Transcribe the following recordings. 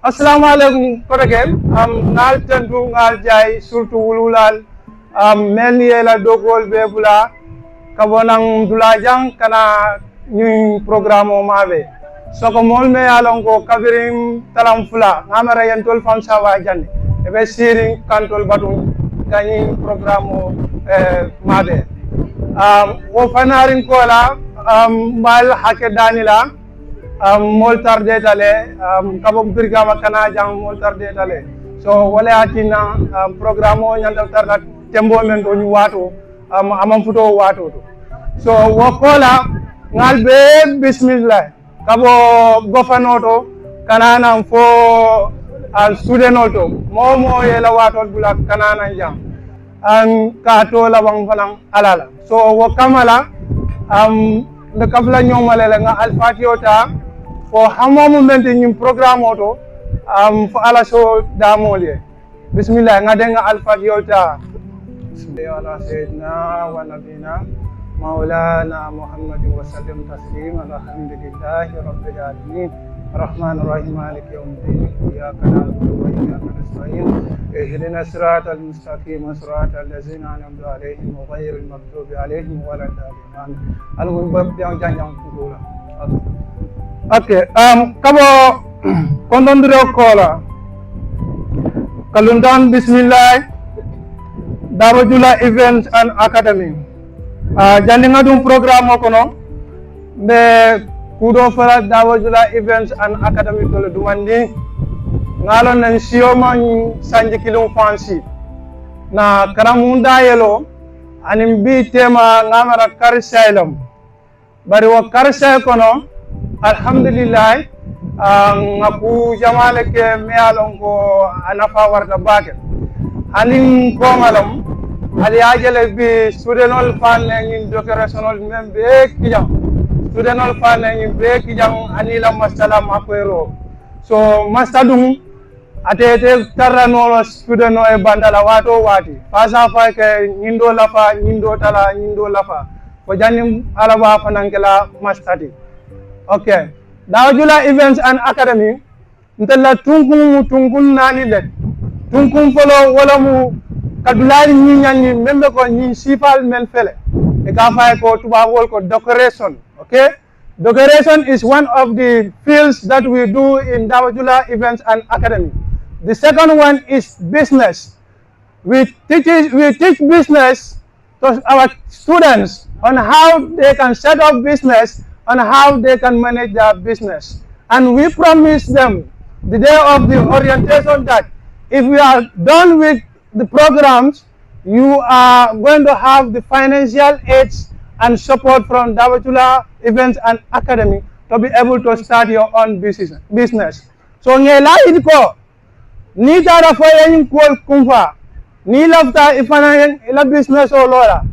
Assalamualaikum kotakel ngal tentu ngal jay surtout wululal men yela dogol be bula kabonang dulajang kana ni programme mabe soko mol me alon ko kabirim talam fula ngamara yantol fam sawa janne e be siring kantol batum gani programme mabe wo fanarin kola mal hake danila mol tarde tale kabom birgama kana jang mol tarde tale so wala atina programme o nyanda tarda tembo men do ñu wato amam futo wato to so wokola ngal be bismillah kabo gofanoto kanana fo al studenoto momo yela wato bula kanana jam an ka to la bang falang alala so wo kamala le kafla nyomale nga alfatiota fo hamo moment ñim programme oto fo ala so damolye bismillah ngadenga alfatiota ala sayyidina wa nabina maulana muhammadin wa sallam taslima alhamdulillahi rabbil alamin الرحمن الرحيم مالك يوم الدين إياك نعبد وإياك نستعين اهدنا الصراط المستقيم صراط الذين أنعمت عليهم غير المغضوب عليهم ولا الضالين المهم جان كولا okay kabo kondondiro kola kalundan bismillah Dawajula Events and Academy jandinga dum programme kono be kudo fara Dawajula Events and Academy tole dumandi ngalon nan sioma sanji kilum fancy na karamunda yelo anim bi tema ngamara karsailam bari wa karsay kono alhamdulillah ngaku jamale ke me alon ko anafa warta bake anin ko ngalam ali ajele bi studentol fan ngin decorational membe kijam studentol fan ngin be kijam anila masala makwero so mastadum atete tarrano student no e bandala wato wati fasa fa ke nyindo lafa ko janim alaba fanankela mastadi okay Dawajula Events and Academy ntella tungkun nani let tungkun folo wala mu kadulari ñi ñanni membe ko ñi sifal men fele e ka fay ko tuba wol ko decoration okay decoration is one of the fields that we do in Dawajula Events and Academy. The second one is business. We teach business to our students on how they can set up business, on how they can manage their business. And we promise them the day of the orientation that if we are done with the programs, you are going to have the financial aids and support from Dawajula Events and Academy to be able to start your own business. So ngela idiko ni tara fo yen ko kumfa ni lafta ifana ila business o lora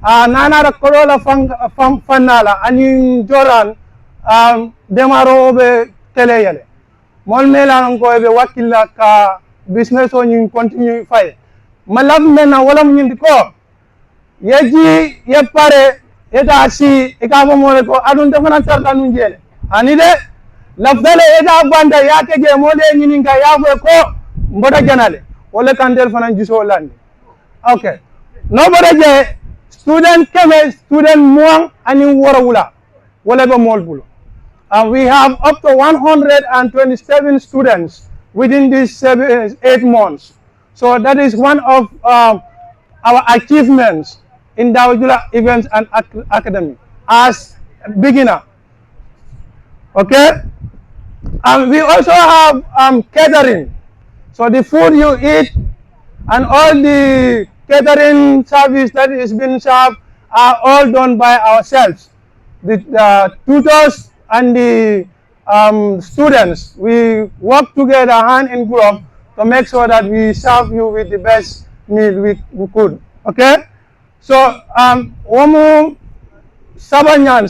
nana ra kolola fanala ani joran demaro be tele yale mol mela ko be wakilla ka business o ni continue fay malaf mena wala mu ñindi ko yeji ye pare eta si e ka mo ko adun defana tarta nu jele ani de lafdale eta banda yake je mo de ñini nga ya ko mboda janale wala kandel fana jiso landi okay nobody je student keme student muang ani warawula wala be molbulo and we have up to 127 students within these 8 months. So that is one of our achievements in Dawajula Events and Academy as a beginner. Okay, and we also have catering. So the food you eat and all the catering service that is being served are all done by ourselves. The tutors and the students, we work together hand in glove to make sure that we serve you with the best meal we could. Okay? So, wamu sabanyan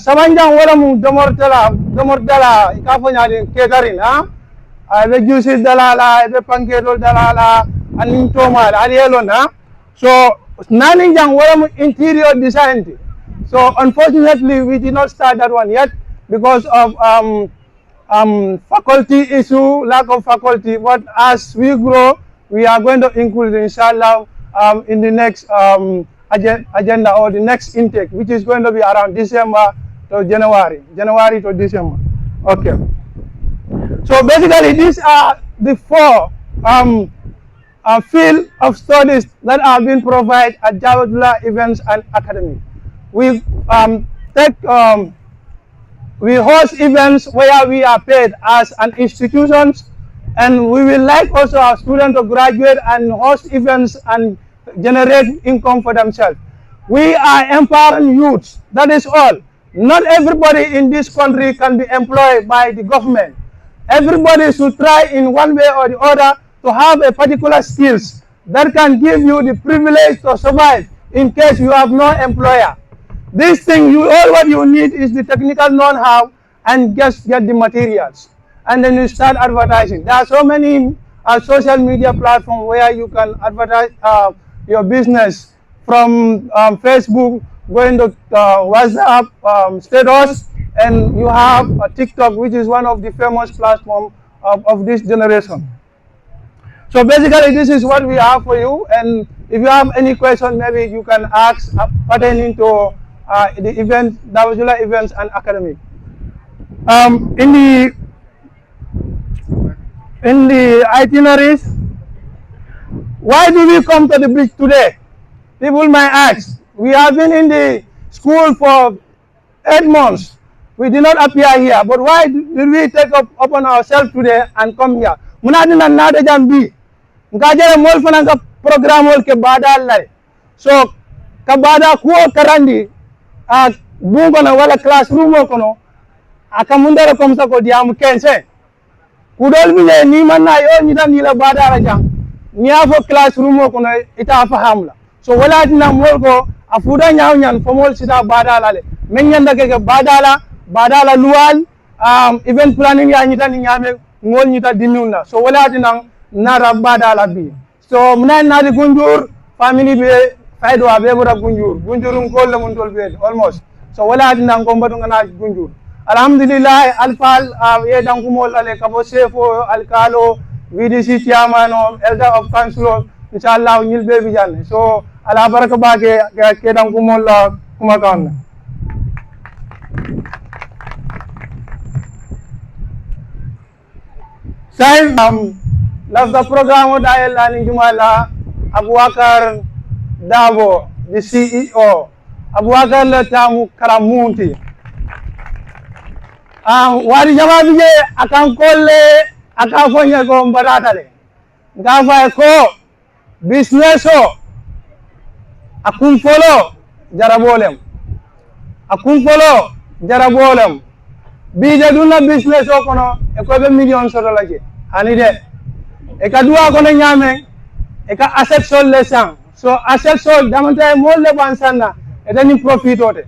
wala mu domordala ikafonya din catering be juice dalala be pancake dalala anin tomal alielo na so nani jang wala mu interior design. So unfortunately we did not start that one yet because of faculty issue, lack of faculty, but as we grow, we are going to include, inshallah, in the next agenda or the next intake, which is going to be around December to January to December. Okay. So basically, these are the four field of studies that are being provided at Jawahirullah Events and Academy. We we host events where we are paid as an institution, and we will like also our students to graduate and host events and generate income for themselves. We are empowering youths, that is all. Not everybody in this country can be employed by the government. Everybody should try in one way or the other to have a particular skills that can give you the privilege to survive in case you have no employer. This thing, all what you need is the technical know-how and just get the materials. And then you start advertising. There are so many social media platforms where you can advertise your business, from Facebook, going to WhatsApp status, and you have TikTok, which is one of the famous platforms of this generation. So basically, this is what we have for you. And if you have any question, maybe you can ask pertaining to the event, Jawahirullah Events and Academy. In the itineraries, why do we come to the beach today? People might ask. We have been in the school for 8 months. We did not appear here. But why did we take up upon ourselves today and come here? Munadina nada jambi. Ngajere mol fananga program ke bada lai. So kabada kuo karandi bungo na wala classroom kono akamundara komsa ko diamu kense. Kudol bile ni manna yo ni dan nila bada rajang. Ni afo classroom kono ita fahamla. So wala dina mol ko afuda nyaaw nyan fomol sida badala le men nyanda ke badala luwal event planning ya nyita ni nyame ngol nyita dinuna. So wala dina nara badala bi. So mna nari gunjur family be faydo abe bura gunjurun ko la mun tol be almost. So wala dina ko mbadu ngana gunjur. Alhamdulillah alfal ye dan kumol ale kabo sefo alkalo VDC chairman elder of council inshallah ñil be bi janne. So ala baraka bake ke dan kumol kuma kan. Sai lafda program da yalla ni jumala Abubakar Dabo, the CEO. Abubakar la tamu karamunti. Wari jama bije akan kolle akan fonya ko mbarata le. Ngafa ko business o akun folo jarabolem. Akun folo jarabolem. Bije duna business o kono e ko be million soto laje. Ani de. E ka duwa kono nyame e ka asset sol le sang. So asset sol damanta mo le bansanna e dani profit ote.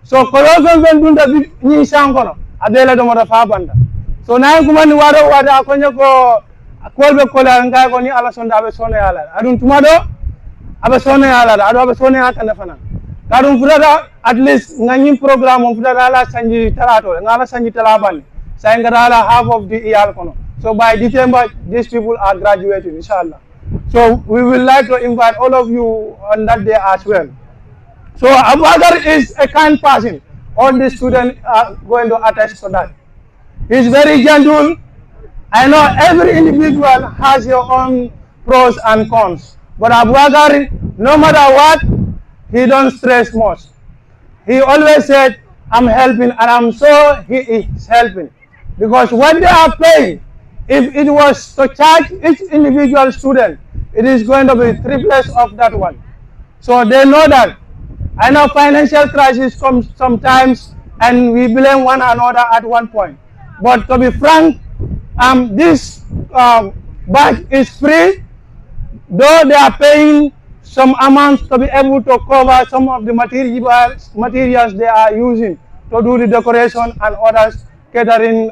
So kolozo ben dunda ni sang kono adela do mara fa banda. So na kuma ni waro wada konyo ko kolbe kola nga ko ni ala sonda be sone ala adun tumado abe sone ala adu abe sone akana fana kadum fudada at least ngani program on fudada ala sanji talato ngala sanji talaban say ngara half of the year kono. So by December these people are graduating inshallah. So we will like to invite all of you on that day as well. So Abubakar is a kind person. All the students are going to attest to that. He's very gentle. I know every individual has your own pros and cons. But Abubakar, no matter what, he don't stress much. He always said, I'm helping, and I'm sure he is helping. Because what they are paying, if it was to charge each individual student, it is going to be triplets of that one. So they know that. I know financial crisis comes sometimes and we blame one another at one point. But to be frank, this batch is free, though they are paying some amount to be able to cover some of the materials they are using to do the decoration and other catering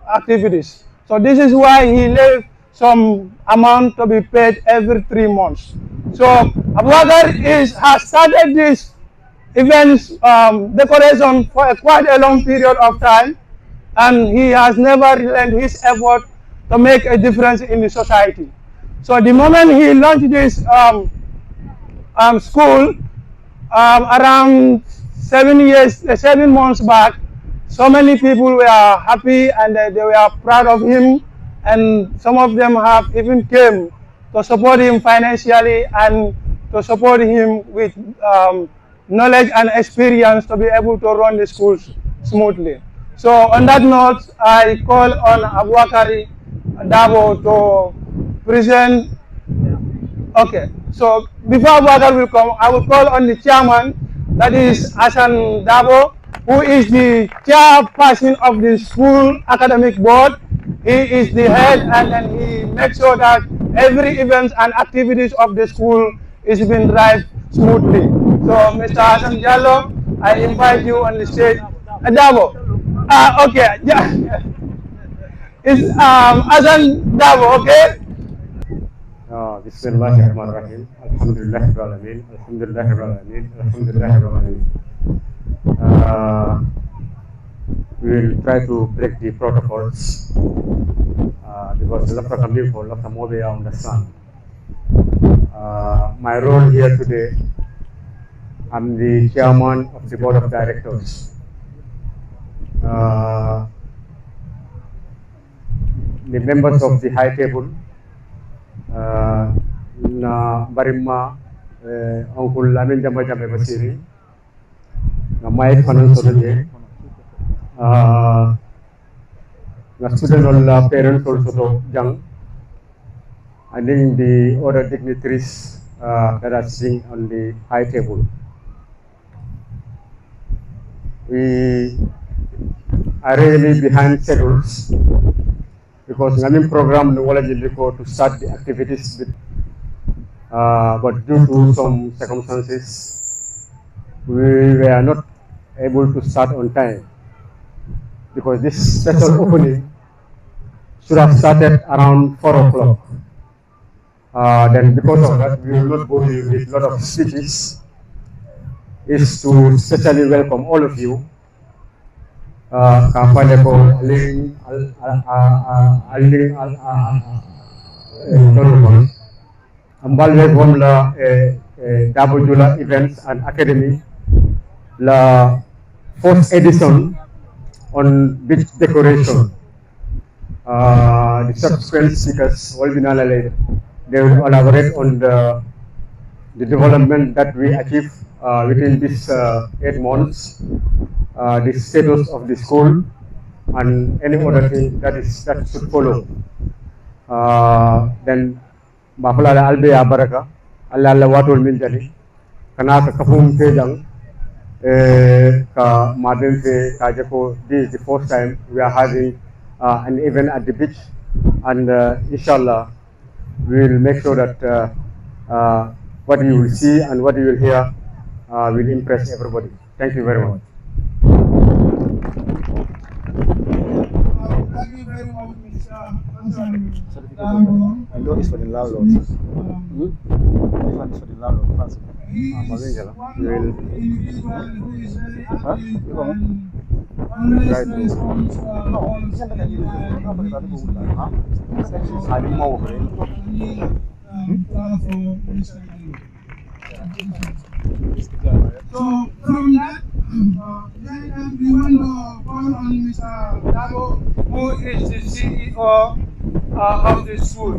activities. So this is why he left some amount to be paid every 3 months. So Abubakar has started this events decoration for quite a long period of time. and he has never relent his effort to make a difference in the society. So the moment he launched this school around 7 months back, so many people were happy and they were proud of him, and some of them have even came to support him financially and to support him with knowledge and experience to be able to run the schools smoothly. So on that note, I call on Abubakar Dabo to present. Okay, so before Abubakar will come, I will call on the chairman, that is Asan Dabo, who is the chairperson of the school academic board. He is the head, and then he makes sure that every event and activities of the school is being driven smoothly. So Mr. Hassan Jallo, I invite you on the stage. Dabo. Okay, yeah. It's Hassan Dabo, okay? بسم الله الرحمن الرحيم الحمد لله رب العالمين الحمد لله رب العالمين الحمد لله رب العالمين. We will try to break the protocols because a lot of people, a lot of mobile understand. My role here today, I'm the chairman of the board of directors. The members of the high table, na barima Uncle Lamin Jamba Jamba Basiri, na Mike Fanan Sodoje, na student all parents also young, and then the other dignitaries that are sitting on the high table. We are really behind schedules because the program to start the activities, but due to some circumstances, we were not able to start on time because this special opening should have started around 4 o'clock. Then because of that, we will not bore you with a lot of speeches. Is to especially welcome all of you. Kampanye ko aling ambalwe gom la Dabo Jula Events and Academy la fourth edition on beach decoration. The subsequent speakers they will elaborate on the development that we achieve within this 8 months, the status of the school, and any other thing that should follow. Then Bafala Albe Abaraka, Allah Watul Miljali, Kanaka Kapum Pejang, Ka Madense Kajako. This is the first time we are having an event at the beach, and inshallah, we will make sure that what you will see and what you will hear will impress everybody. Thank you very much. Thank you very much, Mr. I know it's for the landlord. This one is for the landlord. Fancy. He is one of the individuals who is very active and always responds all So from that, then we want to call on Mr. Dabo, who is the CEO of the school.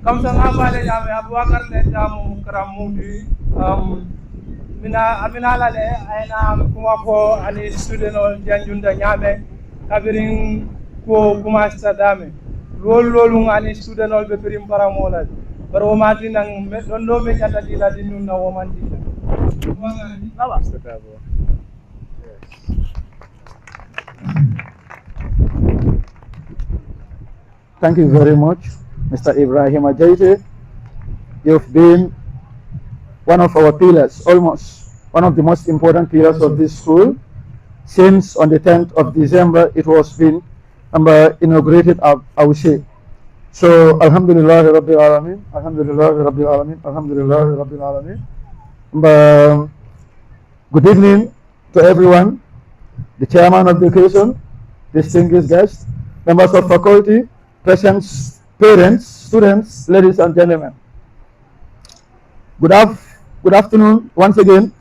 Kamsanga bale jame Abubakar le jamu karamuti amina lale aina kuma ko ani student on janjunda nyame kabirin ko kuma sadame lolu ngani student on be prim paramola baro mati nang dondo me jata dila dinu na womanti Thank you very much, Mr. Ibrahim Ajaite. You've been one of our pillars, almost one of the most important pillars of this school. Since on the 10th of December, it was been inaugurated, I would say. So, Alhamdulillah Rabbil Alameen, Alhamdulillah Rabbil Alameen, Alhamdulillah Rabbil Alameen. Good evening to everyone, the chairman of the occasion, distinguished guests, members of faculty, present, parents, students, ladies and gentlemen. Good afternoon once again,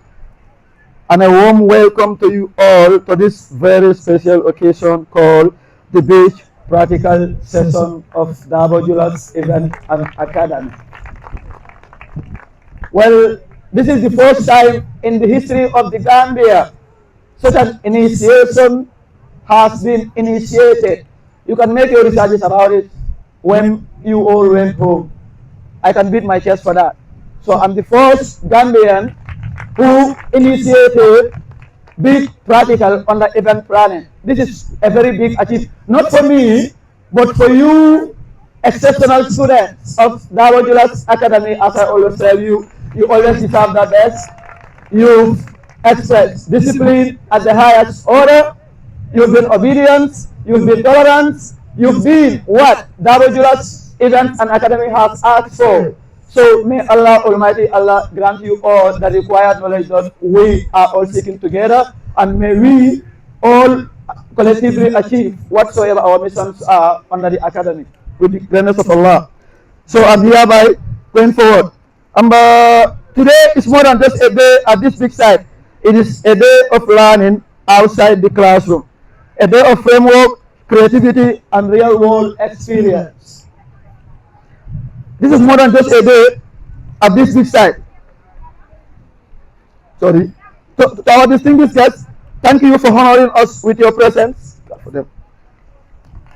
and a warm welcome to you all to this very special occasion called the Beach Practical Session of Dabo Jula's Event and Academy. Well, this is the first time in the history of the Gambia such an initiation has been initiated. You can make your researches about it when you all went home. I can beat my chest for that. So I'm the first Gambian who initiated big practical on the event planning. This is a very big achievement, not for me, but for you exceptional students of Dabo Jula's Academy. As I always tell you, you always deserve the best. You've expressed discipline at the highest order. You've been obedient. You've been tolerant. You've been what Dabo Jula's Event and Academy has asked for. So may Allah Almighty Allah grant you all the required knowledge that we are all seeking together, and may we all collectively achieve whatsoever our missions are under the Academy with the greatness of Allah. So I'm hereby going forward. Today is more than just a day at this big site. It is a day of learning outside the classroom, a day of framework, creativity, and real-world experience. This is more than just a day at this big site. Sorry. To our distinguished guests, thank you for honoring us with your presence. Clap for them.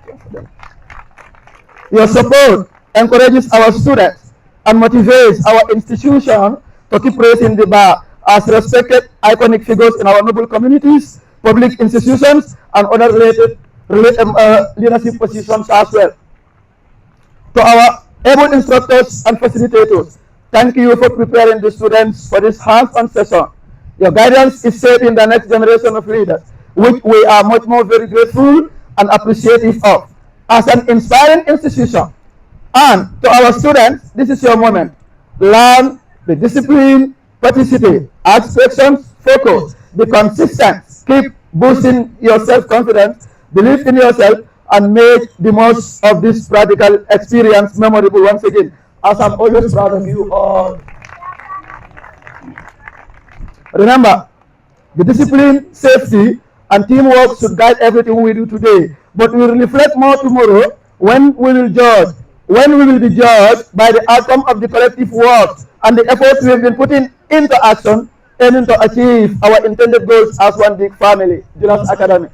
Clap for them. Your support encourages our students and motivates our institution to keep raising the bar as respected iconic figures in our noble communities, public institutions, and other related leadership positions as well. To our able instructors and facilitators, thank you for preparing the students for this hands-on session. Your guidance is shaping the next generation of leaders, which we are much more very grateful and appreciative of. As an inspiring institution, and to our students, this is your moment. Learn, be disciplined, participate, ask questions, focus, be consistent, keep boosting your self-confidence, believe in yourself, and make the most of this practical experience memorable once again, as I'm always proud of you all. Remember, the discipline, safety, and teamwork should guide everything we do today, but we will reflect more tomorrow when we will be judged by the outcome of the collective work and the efforts we have been putting into action, aiming to achieve our intended goals as one big family, Jula's Academy.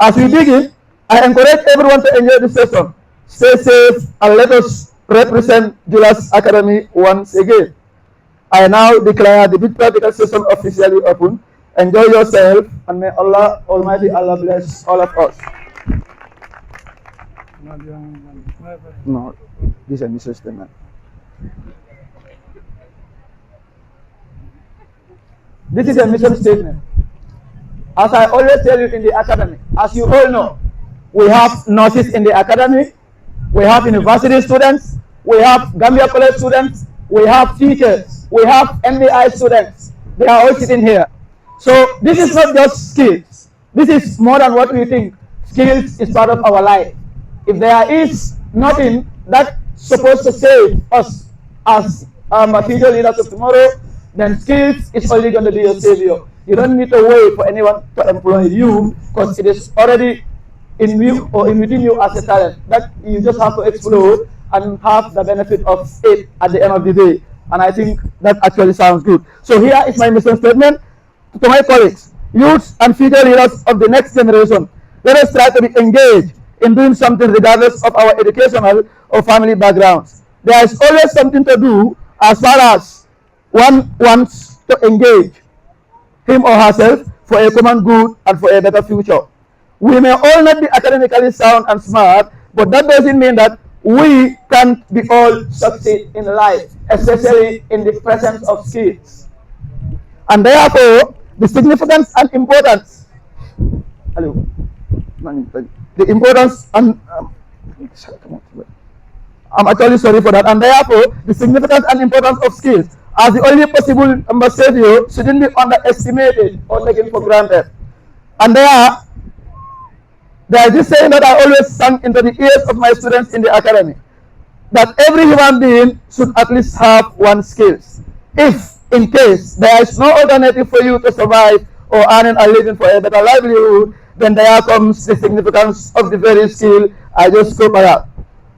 As we begin, I encourage everyone to enjoy the session. Stay safe and let us represent Jula's Academy once again. I now declare the big practical session officially open. Enjoy yourself, and may Allah Almighty Allah bless all of us. No, this is a mission statement. This is a mission statement. As I always tell you in the academy, as you all know, we have nurses in the academy, we have university students, we have Gambia College students, we have teachers, we have MBI students. They are all sitting here. So this is not just skills. This is more than what we think. Skills is part of our life. If there is nothing that's supposed to save us as future leaders of tomorrow, then skills is only going to be your savior. You don't need to wait for anyone to employ you, because it is already in you or in within you as a talent that you just have to explore and have the benefit of it at the end of the day. And I think that actually sounds good. So here is my mission statement to my colleagues, youths and future leaders of the next generation. Let us try to be engaged in doing something regardless of our educational or family backgrounds. There is always something to do as far as one wants to engage him or herself for a common good and for a better future. We may all not be academically sound and smart, but that doesn't mean that we can't be all succeed in life, especially in the presence of skills. And therefore, the significance and importance, the importance and I'm actually sorry for that. And therefore, the significance and importance of skills as the only possible savior shouldn't be underestimated or taken for granted. And there is this saying that I always sang into the ears of my students in the academy, that every human being should at least have one skill. If, in case, there is no alternative for you to survive or earning a living for a better livelihood, then there comes the significance of the very skill I just spoke about.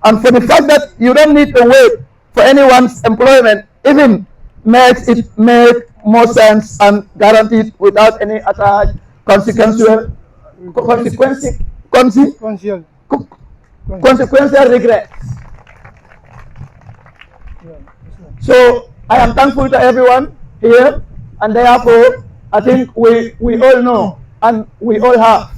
And for the fact that you don't need to wait for anyone's employment, even makes it make more sense and guaranteed without any attached consequential regret. So I am thankful to everyone here, and therefore I think we all know and we all have,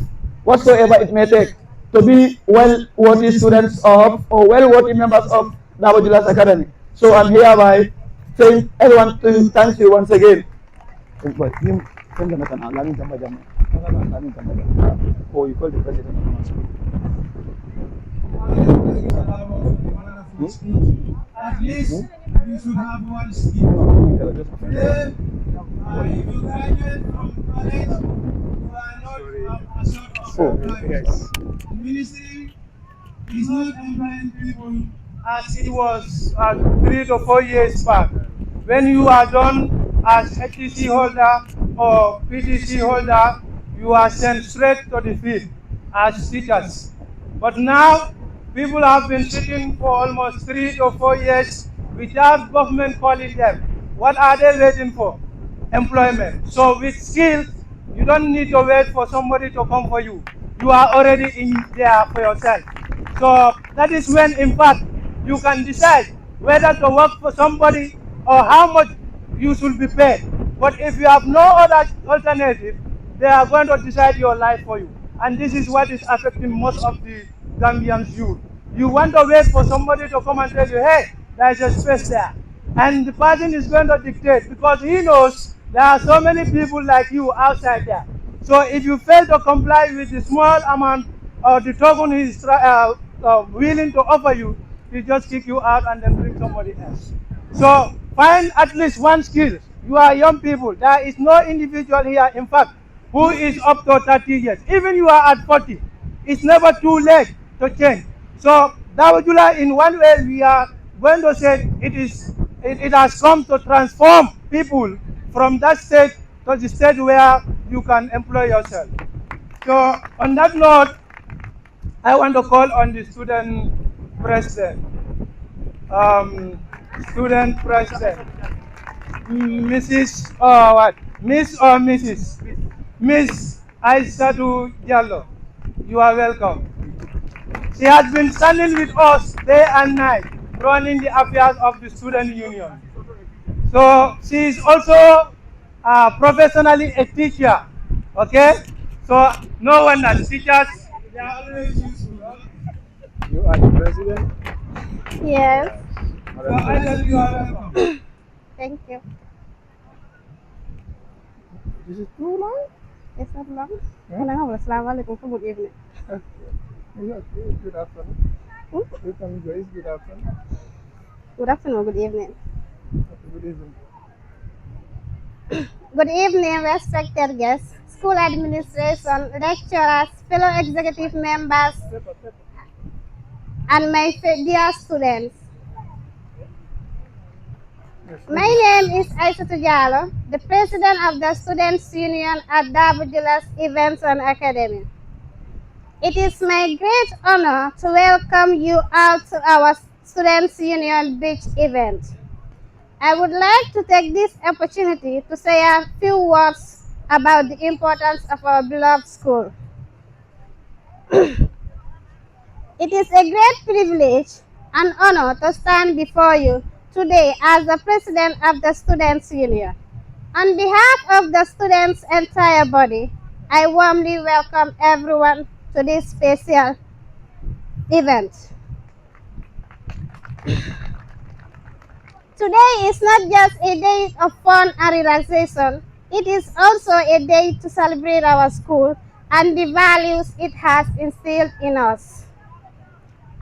whatsoever it may take, to be well-worthy students of or well-worthy members of Dabo Julas Academy. So I'm hereby saying everyone to thank you once again. Oh, you call the president of the school. At least you should have one skill. Then, if you graduate from college, you are not a sort of employment. The ministry is not employing people as it was 3 to 4 years back. When you are done as HTC holder or PTC holder, you are sent straight to the field as teachers. But now, people have been sitting for almost 3 to 4 years without government calling them. What are they waiting for? Employment. So with skills, you don't need to wait for somebody to come for you. You are already in there for yourself. So that is when, in fact, you can decide whether to work for somebody or how much you should be paid. But if you have no other alternative, they are going to decide your life for you. And this is what is affecting most of the Gambians youth. You want to wait for somebody to come and tell you, hey, there's a space there. And the person is going to dictate because he knows there are so many people like you outside there. So if you fail to comply with the small amount or the token he is willing to offer you, he just kick you out and then bring somebody else. So find at least one skill. You are young people. There is no individual here, in fact, who is up to 30 years. Even you are at 40. It's never too late to change. So Dabo Jula, in one way, we are going to say it has come to transform people from that state to the state where you can employ yourself. So on that note, I want to call on the student president. Student president, Mrs. What? Miss or Mrs. Miss Aissatou Diallo. You are welcome. She has been standing with us day and night, running the affairs of the student union. So she is also professionally a teacher. Okay? So no wonder teachers, they are always useful. You are the president. Yes, So I tell you are welcome. thank you. This is too long. It's not long. Assalamualaikum. Good evening. Good afternoon. You can Joyce. Good afternoon. Good afternoon. Good evening. Good evening. Good evening, respected guests, school administration, lecturers, fellow executive members, and my dear students. My name is Aissatou Diallo, the president of the Students' Union at Dabo Julas Events and Academy. It is my great honor to welcome you all to our Students' Union Beach event. I would like to take this opportunity to say a few words about the importance of our beloved school. It is a great privilege and honor to stand before you today as the president of the Students' Union. On behalf of the students' entire body, I warmly welcome everyone to this special event. Today is not just a day of fun and relaxation, it is also a day to celebrate our school and the values it has instilled in us.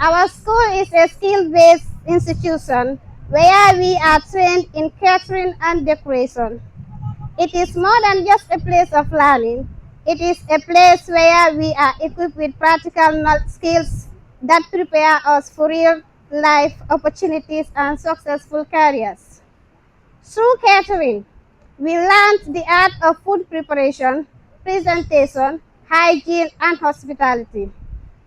Our school is a skill-based institution where we are trained in catering and decoration. It is more than just a place of learning. It is a place where we are equipped with practical skills that prepare us for real life opportunities and successful careers. Through catering, we learned the art of food preparation, presentation, hygiene, and hospitality.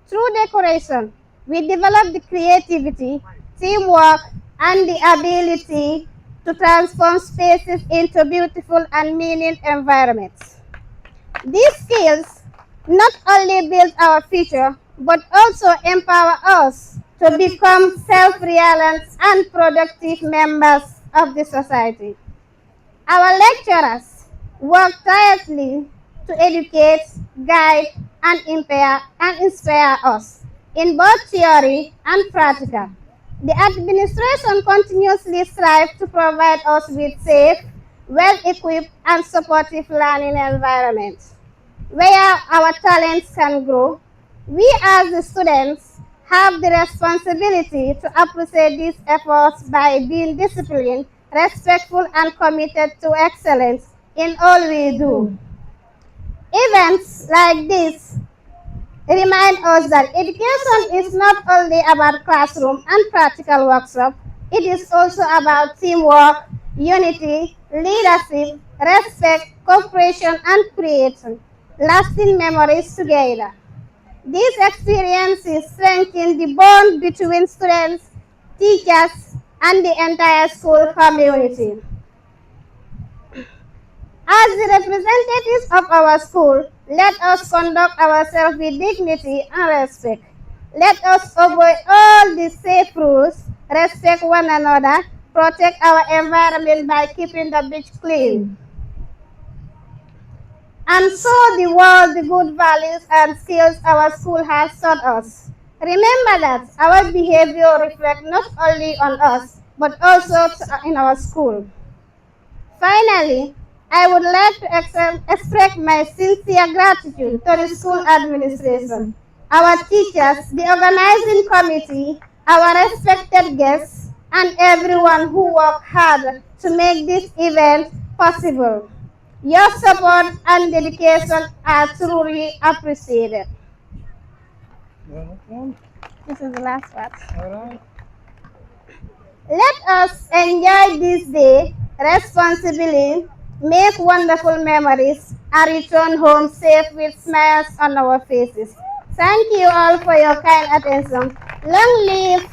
Through decoration, we developed the creativity, teamwork, and the ability to transform spaces into beautiful and meaning environments. These skills not only build our future, but also empower us to become self-reliant and productive members of the society. Our lecturers work tirelessly to educate, guide, and inspire us in both theory and practical. The administration continuously strives to provide us with safe, well-equipped, and supportive learning environments where our talents can grow. We as the students have the responsibility to appreciate these efforts by being disciplined, respectful, and committed to excellence in all we do. Events like this remind us that education is not only about classroom and practical workshop, it is also about teamwork, unity, leadership, respect, cooperation, and creating lasting memories together. These experiences strengthen the bond between students, teachers, and the entire school community. As the representatives of our school, let us conduct ourselves with dignity and respect. Let us obey all the safe rules, respect one another, protect our environment by keeping the beach clean, and show the world the good values and skills our school has taught us. Remember that our behavior reflects not only on us, but also in our school. Finally, I would like to express my sincere gratitude to the school administration, our teachers, the organizing committee, our respected guests, and everyone who worked hard to make this event possible. Your support and dedication are truly appreciated. This is the last part. Let us enjoy this day responsibly, make wonderful memories, and return home safe with smiles on our faces. Thank you all for your kind attention. Long live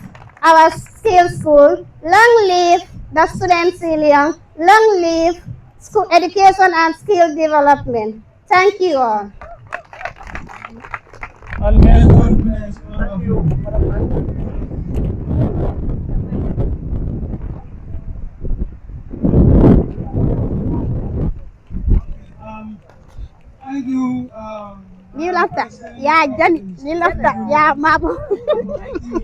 our skill school. Long live the students' union. Long live school education and skill development. Thank you all. May God bless all of you. Thank you. You love that. Yeah, Johnny. You love that. Yeah, Mabu. Thank you.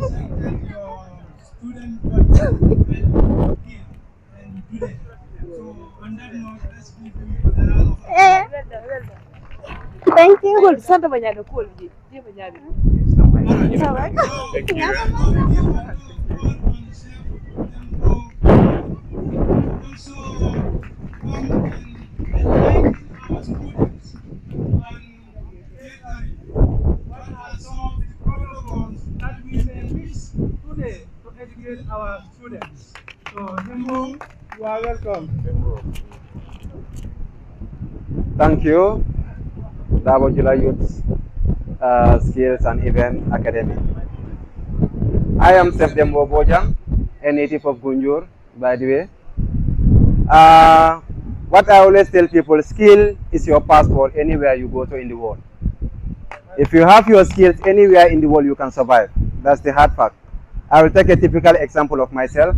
Represented your student body here and today. So on that note, let's give you a round of applause. Thank you. Cool. Santa banyana cool. Dia banyana. All right. Also come and enlighten our students on catering. What are some of the protocols that we may miss today to educate our students? So Hembo, you are welcome. Thank you, Dabo Jula Youth Skills and Event Academy. I am September Bojang, a native of Gunjur, by the way. What I always tell people, skill is your passport anywhere you go to in the world. If you have your skills anywhere in the world, you can survive. That's the hard fact. I will take a typical example of myself.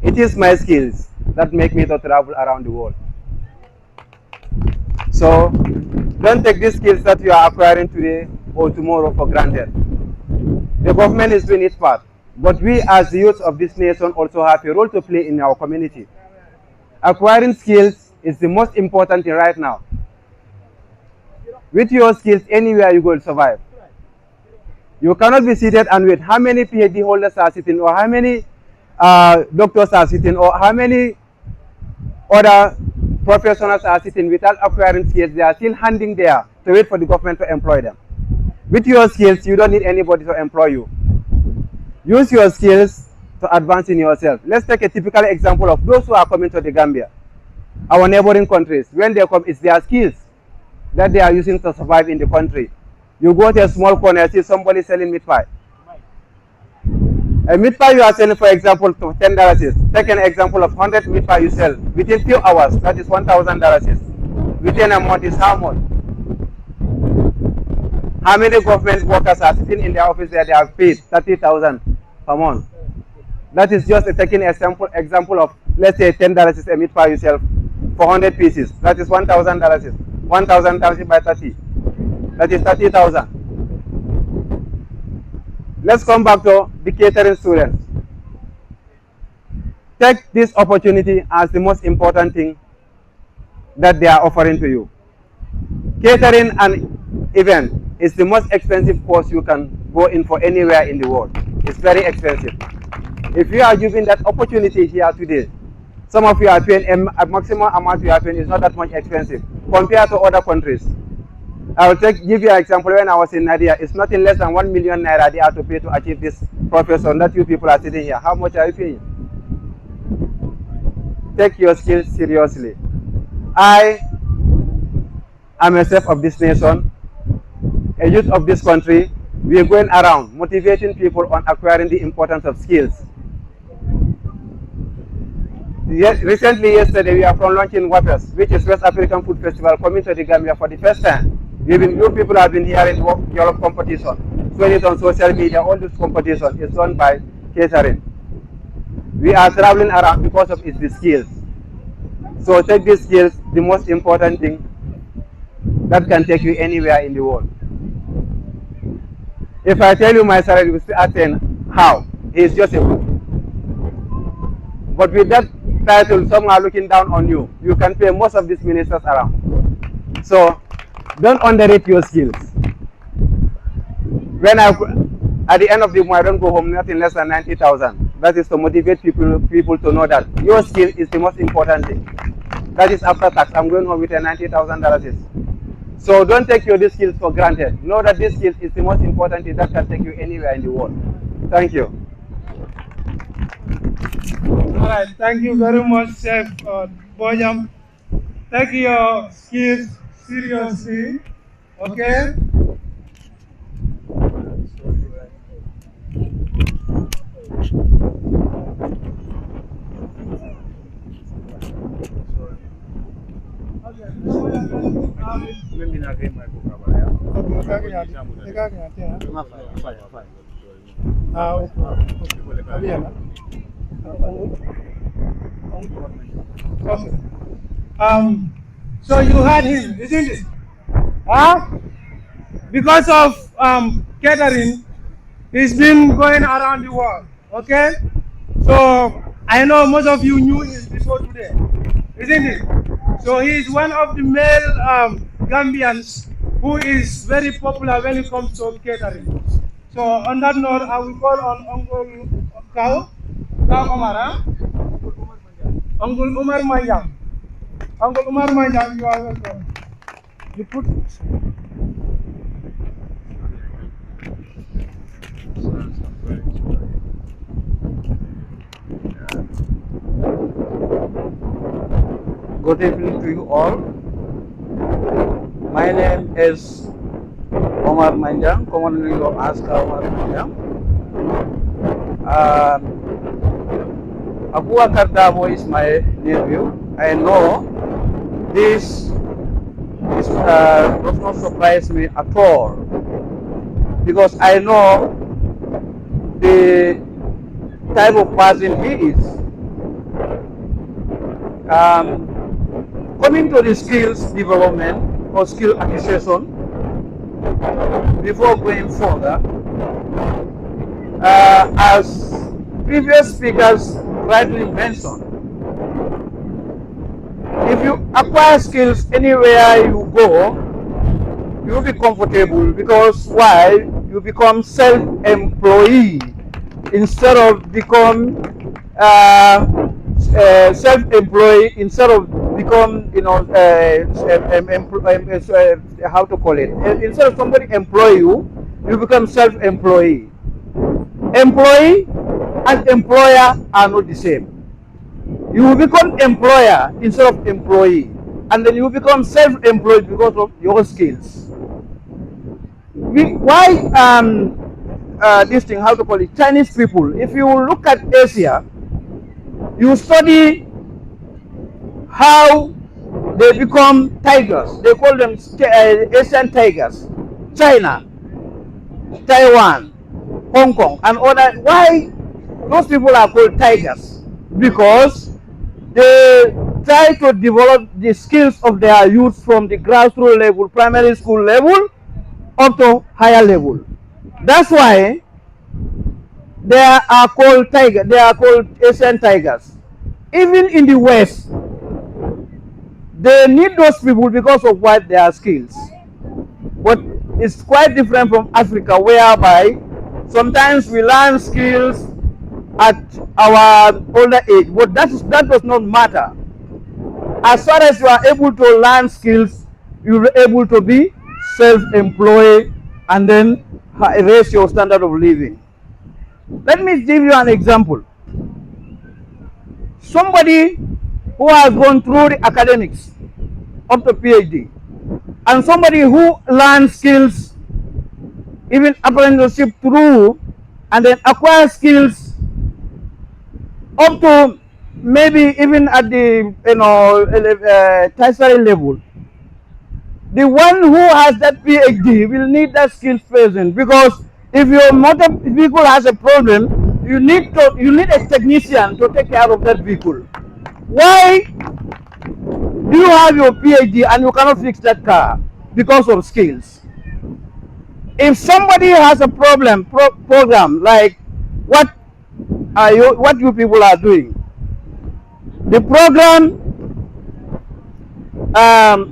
It is my skills that make me to travel around the world. So don't take these skills that you are acquiring today or tomorrow for granted. The government is doing its part, but we as the youth of this nation also have a role to play in our community. Acquiring skills is the most important thing right now. With your skills, anywhere you go, you'll survive. You cannot be seated and wait. How many PhD holders are sitting, or how many doctors are sitting, or how many other professionals are sitting without acquiring skills. They are still handing there to wait for the government to employ them. With your skills, you don't need anybody to employ you. Use your skills to advance in yourself. Let's take a typical example of those who are coming to the Gambia, our neighboring countries. When they come, it's their skills that they are using to survive in the country. You go to a small corner, see somebody selling meat pie. A meat pie you are selling, for example, to $10. Take an example of 100 meat pie you sell. Within few hours, that is $1,000. Within a month is how much? How many government workers are sitting in their office there? They are paid 30,000 per month. That is just taking a example of, let's say $10 is a meat pie you sell for 100 pieces. That is $1,000. 1,000 by 30. That is 30,000. Let's come back to the catering students. Take this opportunity as the most important thing that they are offering to you. Catering an event is the most expensive course you can go in for anywhere in the world. It's very expensive. If you are given that opportunity here today, some of you are paying a maximum amount you are paying is not that much expensive compared to other countries. I will give you an example. When I was in Nigeria, it's nothing less than 1 million naira they have to pay to achieve this profession that you people are sitting here. How much are you paying? Take your skills seriously. I am a self of this nation, a youth of this country. We are going around motivating people on acquiring the importance of skills. Recently, yesterday, we are from launching WAFES, which is West African Food Festival, coming to the Gambia for the first time. You people have been hearing Europe competition, showing it on social media. All this competition is run by catering. We are traveling around because of the skills. So take these skills, the most important thing that can take you anywhere in the world. If I tell you my salary, you still attain how? It's just a book. But with that title, some are looking down on you. You can pay most of these ministers around. So don't underrate your skills. At the end of the month, I don't go home nothing less than 90,000. That is to motivate people to know that your skill is the most important thing. That is after tax. I'm going home with a $90,000. So don't take these skills for granted. Know that this skill is the most important thing that can take you anywhere in the world. Thank you. All right, thank you very much, Chef Bojam. Take your skills seriously, okay? So you heard him, isn't it? Because of catering, he's been going around the world, okay? So I know most of you knew him before today, isn't it? So he is one of the male Gambians who is very popular when it comes to catering. So on that note, I will call on Uncle Kau Omar, Uncle Umar Manjang. Uncle Umar Manjang, you are welcome. You put Good evening to you all. My name is Omar Manjang, commonly known as Omar Manjang. Abubakar Dabo is my nephew. I know this does not surprise me at all, because I know the type of person he is. Coming to the skills development or skill acquisition, before going further, as previous speakers rightly mentioned, if you acquire skills anywhere you go, you'll be comfortable, because why? You become self-employed instead of become self-employed instead of become, you know, how to call it? Instead of somebody employ you, you become self-employee. Employee and employer are not the same. You will become employer instead of employee, and then you become self-employed because of your skills. This thing, how to call it, Chinese people, if you look at Asia, you study how they become tigers. They call them Asian tigers. China, Taiwan, Hong Kong, and other. Why those people are called tigers? Because they try to develop the skills of their youth from the grassroots level, primary school level, up to higher level. That's why they are called tigers. They are called Asian tigers. Even in the West, they need those people because of what their skills. But it's quite different from Africa, whereby sometimes we learn skills at our older age, but that does not matter. As far as you are able to learn skills, you are able to be self-employed and then raise your standard of living. Let me give you an example. Somebody who has gone through the academics up to PhD, and somebody who learns skills, even apprenticeship through, and then acquire skills up to maybe even at the tertiary level. The one who has that PhD will need that skills present, because if your motor vehicle has a problem, you need a technician to take care of that vehicle. Why do you have your PhD and you cannot fix that car? Because of skills. If somebody has a program like what you people are doing, the program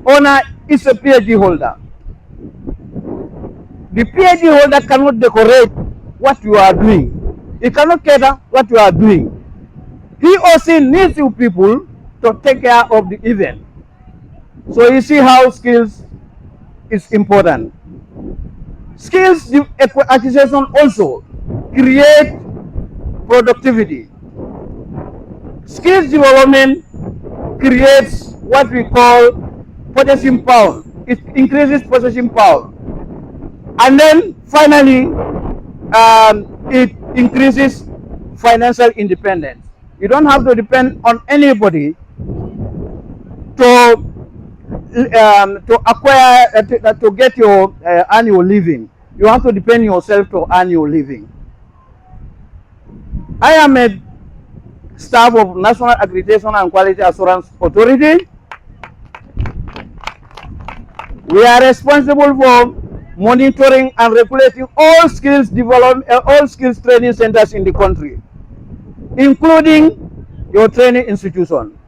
owner is a PhD holder. The PhD holder cannot decorate what you are doing. He cannot cater what you are doing. He or she needs you people to take care of the event. So you see how skills is important. Skills acquisition also create productivity. Skills development creates what we call purchasing power. It increases purchasing power. And then finally, it increases financial independence. You don't have to depend on anybody to acquire, to get your annual living. You have to depend yourself to earn your living. I am a staff of National Accreditation and Quality Assurance Authority. We are responsible for monitoring and regulating all skills development, all skills training centers in the country, including your training institution.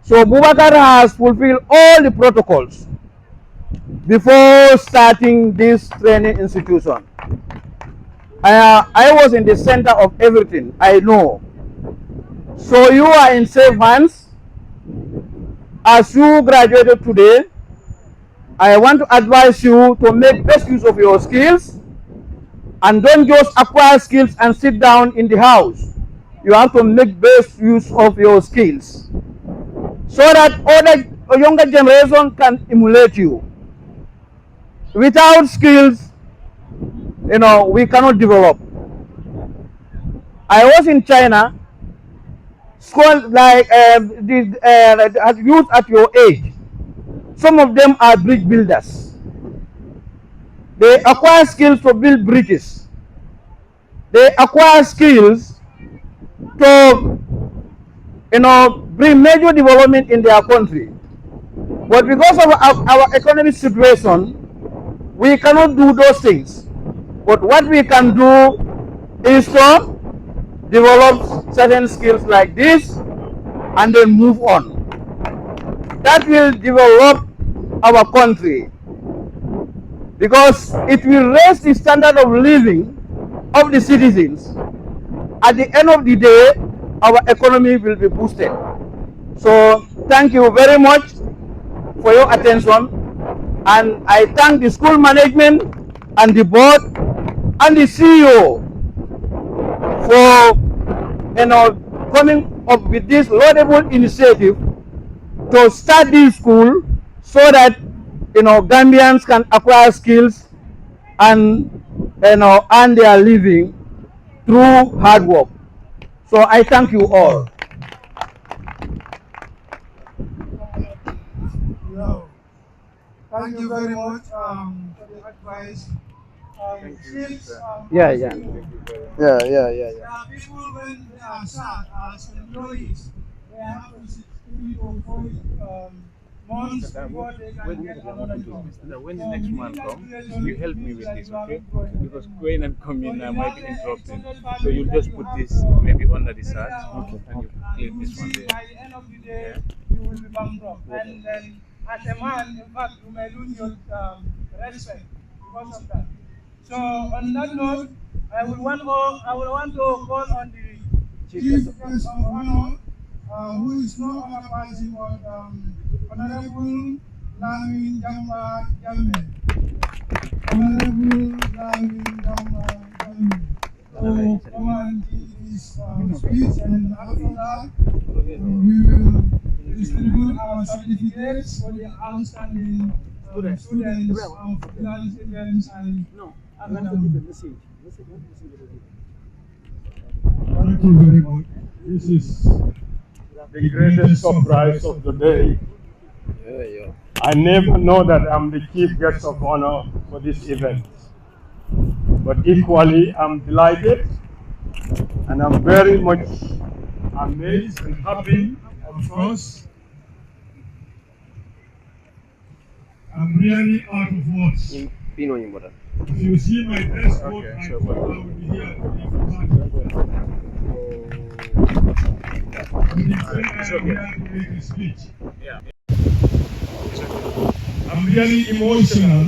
So Boubacar has fulfilled all the protocols before starting this training institution. I was in the center of everything, I know. So you are in safe hands. As you graduated today, I want to advise you to make best use of your skills, and don't just acquire skills and sit down in the house. You have to make best use of your skills so that other younger generation can emulate you. Without skills, we cannot develop. I was in China, school like youth at your age. Some of them are bridge builders. They acquire skills to build bridges. They acquire skills to, bring major development in their country. But because of our economic situation, we cannot do those things. But what we can do is to develop certain skills like this and then move on. That will develop our country, because it will raise the standard of living of the citizens. At the end of the day, our economy will be boosted. So thank you very much for your attention, and I thank the school management and the board and the CEO for coming up with this laudable initiative to start this school so that Gambians can acquire skills and earn their living through hard work. So I thank you all. Thank you very much for the advice. Since, Yeah. There are people when they are sad as employees, they have to sit 3 or 4 months before they can get another job. When the next man comes, you help me with this, okay? Because going and coming might be interrupting. So you'll just put this maybe under the search, okay, and you clean this one there. By the end of the day, you will be bankrupt. And then, as a man, in fact, you may lose your respect because of that. So, on that note, I would want to call on the Chief Guest of Honor, who is no other person but Honorable Lamin Jamba Jammeh. Honorable Lamin Jamba Jammeh. So, come and give his speech, and after that, we will distribute our certificates for the outstanding students of Dulles Events and Thank you very much. This is the greatest surprise of the day. I never know that I'm the chief guest of honor for this event. But equally, I'm delighted and I'm very much amazed and happy, of course. I'm really out of words. If you see my dress code, I thought I would be here to make a speech. I'm really emotional,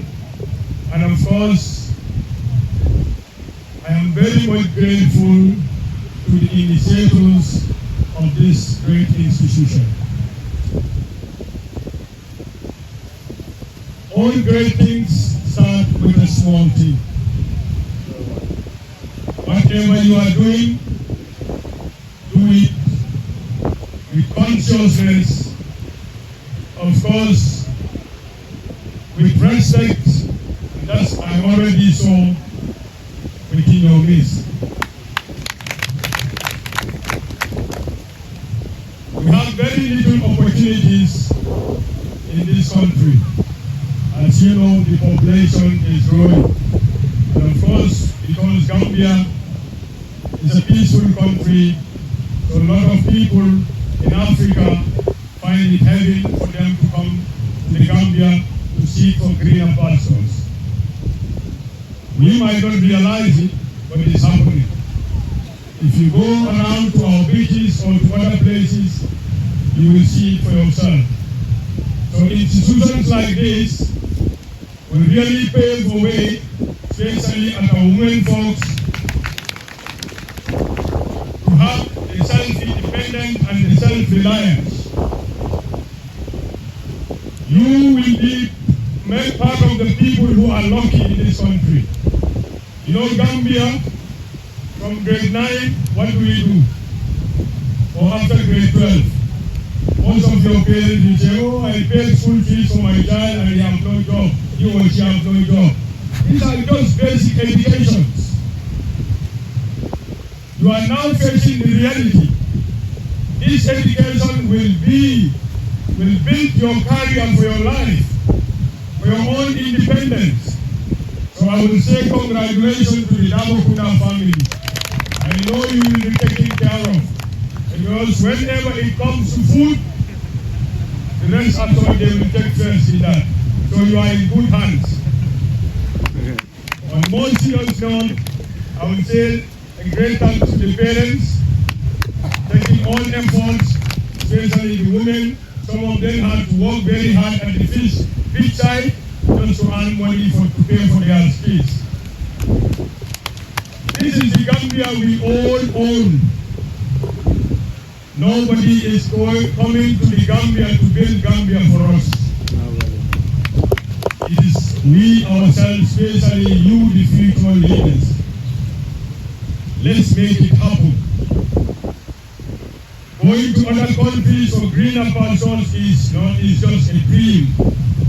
and of course, I am very much grateful to the initiators of this great institution. All great things start with a small thing. Whatever you are doing, do it with consciousness, of course, with respect, and that's I already saw within your midst. We have very little opportunities in this country. As you know, the population is growing. And of course, because Gambia is a peaceful country, so a lot of people in Africa find it heavy for them to come to the Gambia to seek for greener pastures. We might not realize it, but it is happening. If you go around to our beaches or to other places, you will see it for yourself. So institutions like this will really pave the way, especially at our women folks, to have the self-independence and the self-reliance. You will be made part of the people who are lucky in this country. You know, Gambia, from grade 9, what do we do? Or after grade 12? Most of your parents will say, oh, I paid school fees for my child and he has no job. He or she has no job. These are just basic educations. You are now facing the reality. This education will build your career for your life, for your own independence. So I will say congratulations to the Dabo Kuda family. I know you will be taken care of. Because whenever it comes to food, the rest of they will take first in that. So you are in good hands. On more serious note, I will say a great thanks to the parents, taking all efforts, especially the women. Some of them had to work very hard at the fish side just to earn money to pay for their kids. This is the Gambia we all own. Nobody is coming to the Gambia to build Gambia for us. It is we ourselves, especially you, the future leaders. Let's make it happen. Going to other countries for greener pastures is just a dream.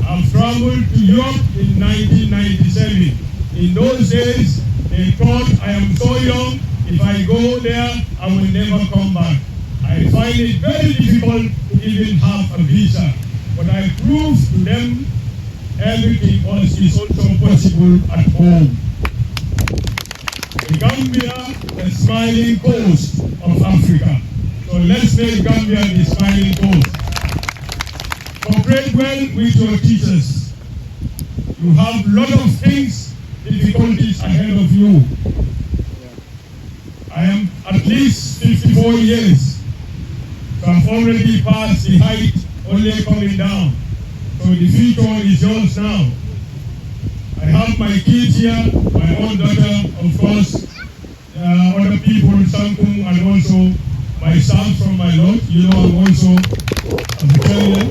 I've traveled to Europe in 1997. In those days, they thought I am so young, if I go there, I will never come back. I find it very difficult to even have a visa. But I proved to them everything else is also possible at home. The Gambia, the smiling coast of Africa. So let's make Gambia the smiling coast. Cooperate well with your teachers. You have a lot of things, difficulties ahead of you. I am at least 54 years. So I've already passed the height, only coming down. So the future is yours now. I have my kids here, my own daughter, of course, other people, Sankum, and also my son from my lot. You know, I'm also a veteran.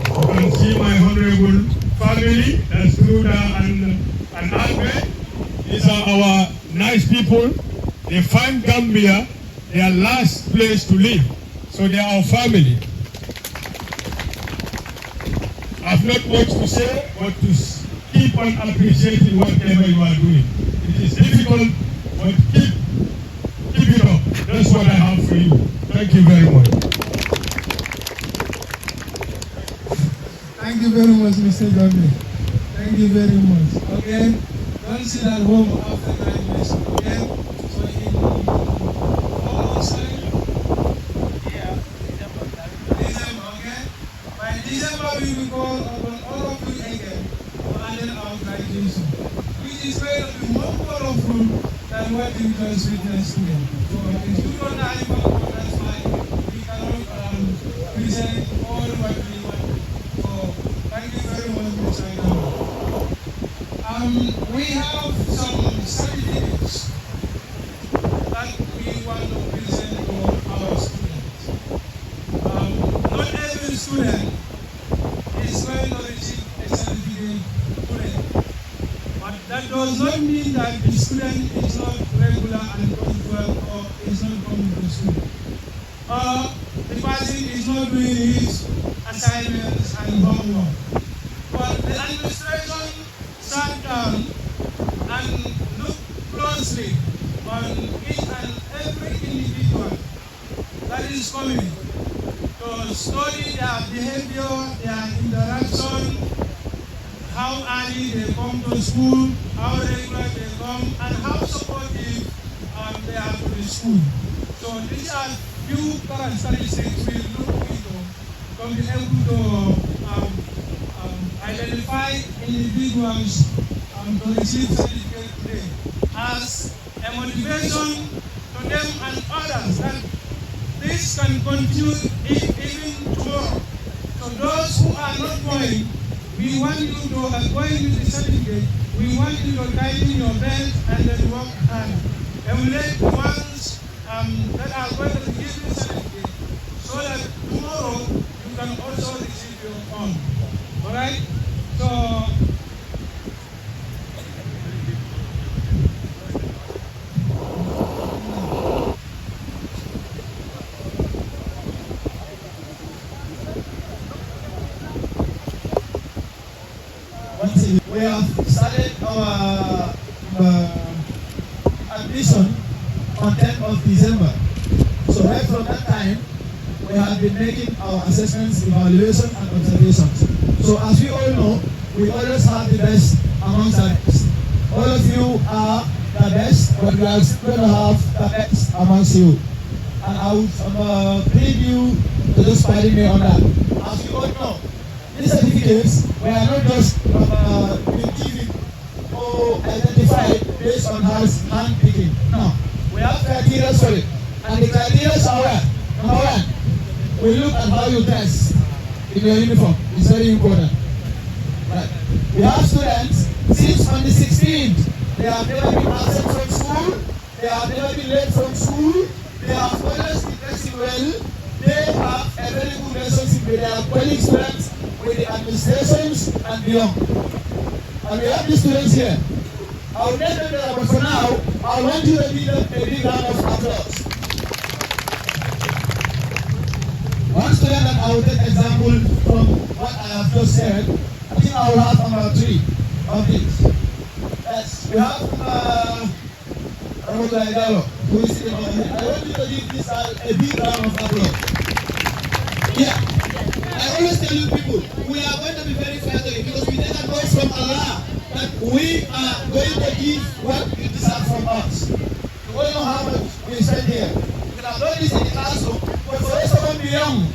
You can see my honorable family, that's Truda and Ahmed. These are our nice people. They find Gambia their last place to live. So they are our family. I've not much to say, but to keep on appreciating whatever you are doing. It is difficult, but keep it up. That's what I have for you. Thank you very much. Thank you very much, Mr. Gombe. Thank you very much. Okay, don't sit at home after graduation. Okay, so in 4 months time, December. Okay, by December we will call upon all of you again to attend our graduation, which is going to be more colorful than what you just witnessed today. So if you don't know, that's fine. We cannot present all what we want. So thank you very much, Mr. Gombe. We have some certificates that we want to present to our students. Not every student is going to receive a certificate today, but that does not mean that the student is not regular and punctual or is not coming to school. The person is not doing his assignments and homework. But the administration sat down and looked closely on each and every individual that is coming to study their behavior, their interaction, how early they come to school, how regular they come, and how supportive they are to the school. So these are few characteristics we look into to be able to identify individuals to receive certificate today as a motivation to them and others that this can continue even tomorrow. So those who are not going, we want you to going with the certificate. We want you to tighten your belt and then work hard. Emulate the ones that are going to give you certificate, so that tomorrow you can also receive your own. All right. So. We have started our admission on 10th of December. So right from that time, we have been making our assessments, evaluation, and observations. So as we all know, we always have the best amongst the best. All of you are the best, but we are going to have the best amongst you. And I would plead you to just pardon me on that. As you all know, these certificates were not just given or identified based on hand picking. No, we have criteria for it. And the criteria are where? Number one, we look at how you dress in your uniform. It's very important. Right. We have students, since on the 16th, they have never been absent from school, they have never been late from school, they have always been dressing well, they have a very good relationship with their colleagues, friends, with the administrations and beyond. And we have the students here. I will let them know, but for now, I want you to give them a big round of applause. One student that I will take example from what I have just said, I think I will have about 3 of these. Yes, we have Roberto Aidalo, who is sitting over here. I want you to give this a big round of applause. Yeah, I always tell you people, we are going to be very fair to you because we take advice from Allah that we are going to give what you deserve from us. You all know how much we spend here. We can have done this in the classroom, but for us to be young,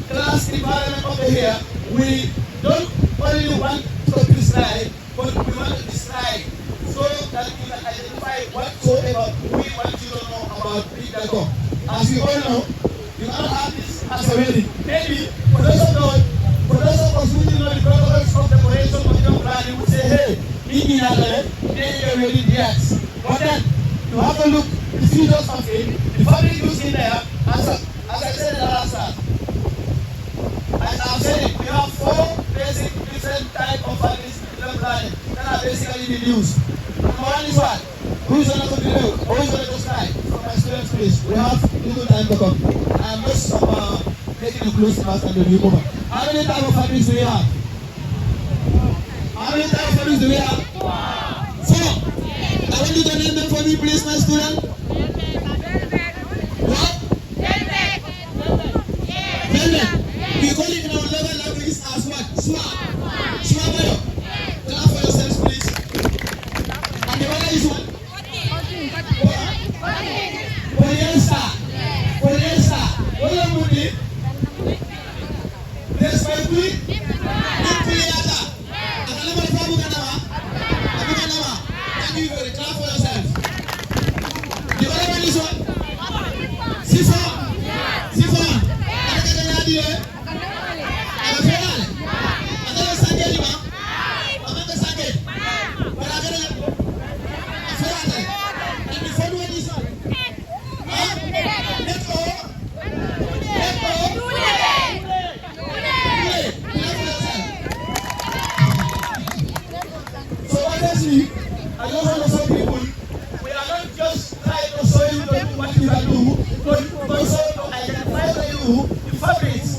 class environment over here, we don't only want to prescribe, but we want to describe so that we can identify whatsoever we want you to know about Big.com. As you all know, you cannot have this as a wedding. Maybe for those of us who do know the protocols of decoration of young planning would say, hey, maybe you're ready, yes. But then you have to look the features of it, the fabric used in there, as I said in the last class. As I've said it, we have 4 basic different types of fabrics in young planning that are basically being used. Number 1 is what? Who's going to continue? Who is going to describe? From my students, please. We have little time to come. I am just making a close class and then we move on. How many types of fabrics do we have? How many types of fabrics do we have? 4. I want you to name them for me, please, my student. What? Velvet. We call it in our local language as what? Swab. Swab. Clap for yourselves, please. And the other is what? Polyester. Polyester. What do you mean? There's my quick. Thank you very much. Clap for yourself. The other one is what? Siphon. Siphon. I just want to show people, we are not just trying to show you what you can do, but also to identify for you the fabrics.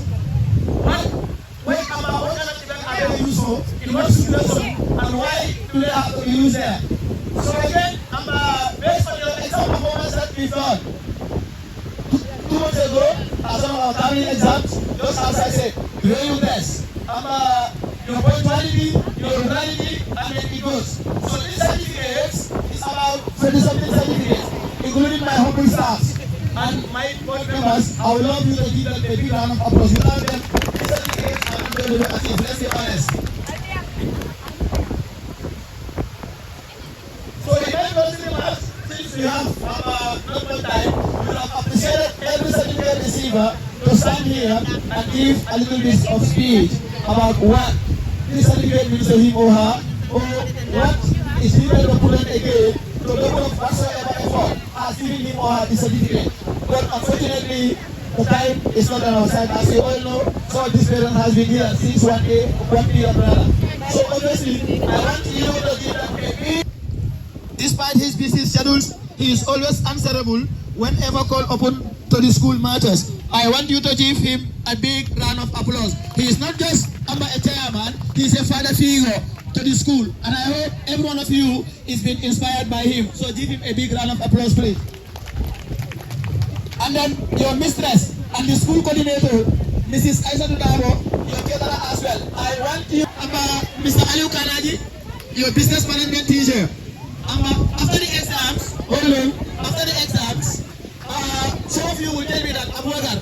What kind of event are they used for, in what situation, and why do they have to be used there? So again, based on your exam performance that we've done, 2 months ago, as one of our terminal exams, just as I said, you know your best. Your punctuality, your regularity, and then it goes. So these certificates is about 20-something certificates, including my humble staff and my board members. I would love you to give them a big round of applause. Without them, these certificates are not going to be achieved. Let's be honest. So the main question is, since we have not much time, we would have appreciated every certificate receiver to stand here and give a little bit of speech about what this certificate means to him or her, or what is needed to put it again to the level of whatsoever effort has given him or her this certificate. But unfortunately, the time is not on our side. As you all know, so this parent has been here since 1 period rather. So obviously, I want you to give them a big. Despite his busy schedules, he is always answerable whenever called upon to the school matters. I want you to give him a big round of applause. He is not just a chairman, he is a father figure to the school. And I hope every one of you is being inspired by him. So give him a big round of applause, please. And then your mistress and the school coordinator, Mrs. Aisha Dudaro, your caterer as well. I want you, Mr. Aliu Kanaji, your business management teacher. After the exams, after the exams, some of you will tell me that Abuagar,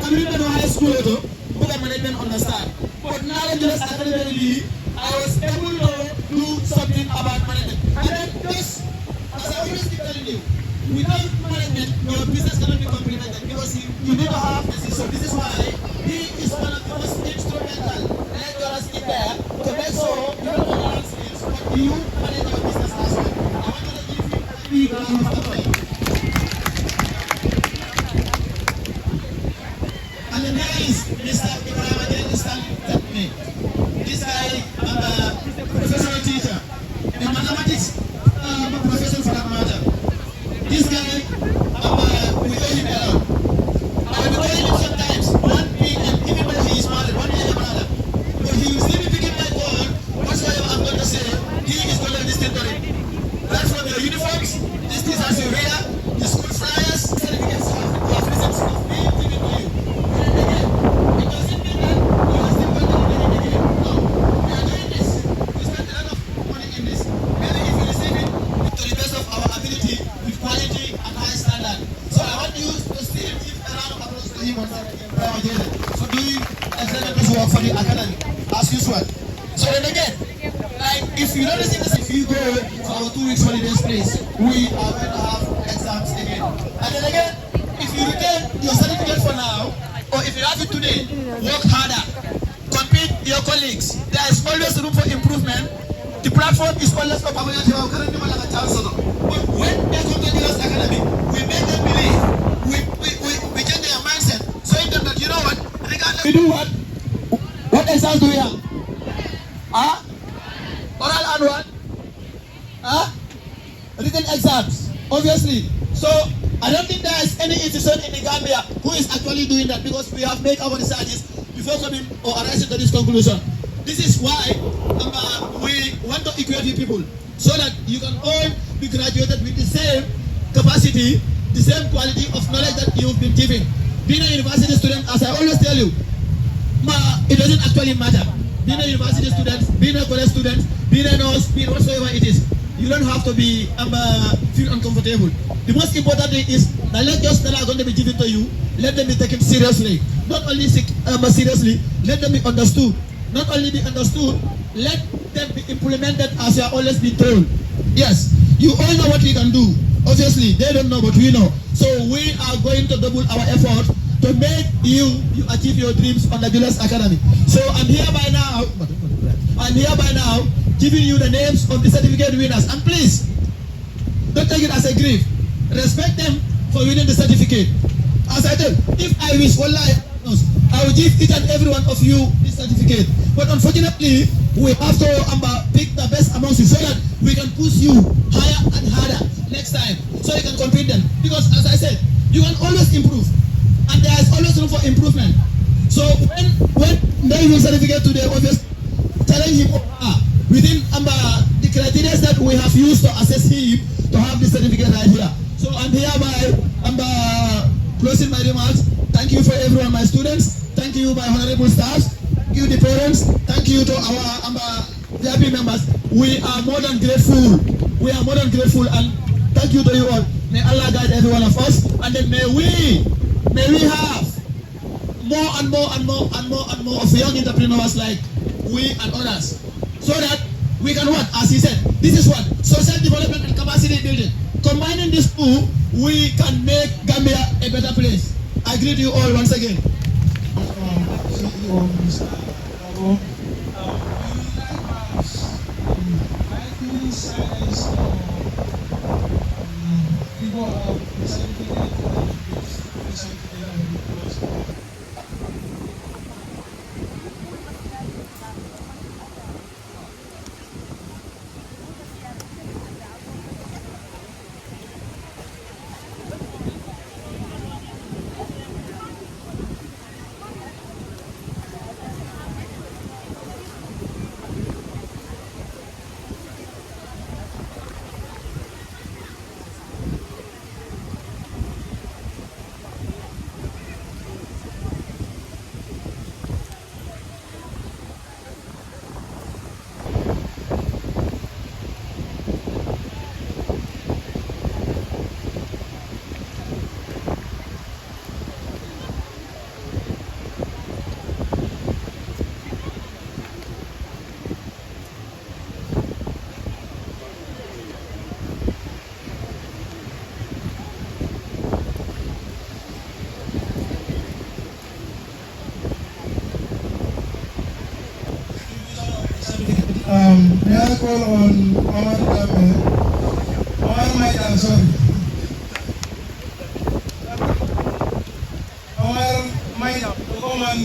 coming to high school, program management understand. But now I'm just academically, I was able to do something about management. And then just, as I always keep telling you, without management, your business cannot be complemented because you need to have this. So this is why he is one of the most instrumental lecturers in there to make sure you don't only learn skills, but you manage your business as well. I want you to give him a big round of applause. Mr. Ibrahim Ajay is standing with me. This guy, professional teacher in mathematics, professor for that matter. This guy, we owe him a lot. I will owe him sometimes 1 p.m. even when he is married, 1 p.m. brother. But he will still be picking my call. Whatsoever I'm going to say, he is going to listen to it. Right from your uniforms, these things as you wear, the school flyers, certificates of results of me giving to you. And again, it doesn't mean that you are still going to do it again. No, we are doing this. We spend a lot of money in this. Maybe if you receive it to the best of our ability, with quality and high standard. So I want you to still give a round of applause to him for doing excellent work for the academy, as usual. So then again, like if you notice this, if you go for our 2 weeks holidays place, we are going to have exams again. And then again, if you retain your certificate for now, or if you have it today, work harder, compete with your colleagues. There is always room for improvement. The platform is always up. But when they come to the academy, we make them believe, we change their mindset, showing them that you know what, regardless we do what? What exams do we have? Oral and what? Written exams, obviously. So I don't think there is any institution in the Gambia who is actually doing that, because we have made our researches before coming or arising to this conclusion. This is why we want to equip you people, so that you can all be graduated with the same capacity, the same quality of knowledge that you've been given. Being a university student, as I always tell you, it doesn't actually matter. Being a university student, being a college student, being a nurse, being whatsoever it is, you don't have to be feel uncomfortable. The most important thing is the lectures that are going to be given to you, let them be taken seriously. Not only seriously, let them be understood. Not only be understood, let them be implemented as you are always been told. Yes, you all know what we can do. Obviously, they don't know, but we know. So we are going to double our effort to make you achieve your dreams on the Julius Academy. So I'm hereby now giving you the names of the certificate winners. And please, don't take it as a grief. Respect them for winning the certificate. As I said, if I wish, wallahi, I will give each and every one of you this certificate. But unfortunately, we have to pick the best amongst you, so that we can push you higher and harder next time, so you can compete them. Because as I said, you can always improve, and there is always room for improvement. So when they will certificate today, obviously challenge him within the criteria that we have used to assess him to have the certificate right here. So I'm hereby closing my remarks. Thank you for everyone, my students. Thank you, my honorable staff. Thank you, the parents. Thank you to our VIP members. We are more than grateful. We are more than grateful, and thank you to you all. May Allah guide every one of us, and then may we have more and more of young entrepreneurs like we and others, so that we can what? As he said, this is what? Social development and capacity building. Combining these two, we can make Gambia a better place. I greet you all once again. May I call on Omar Kame? Omar Maida, sorry. Omar Maida to come and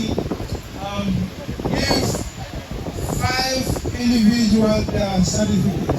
individual certificates.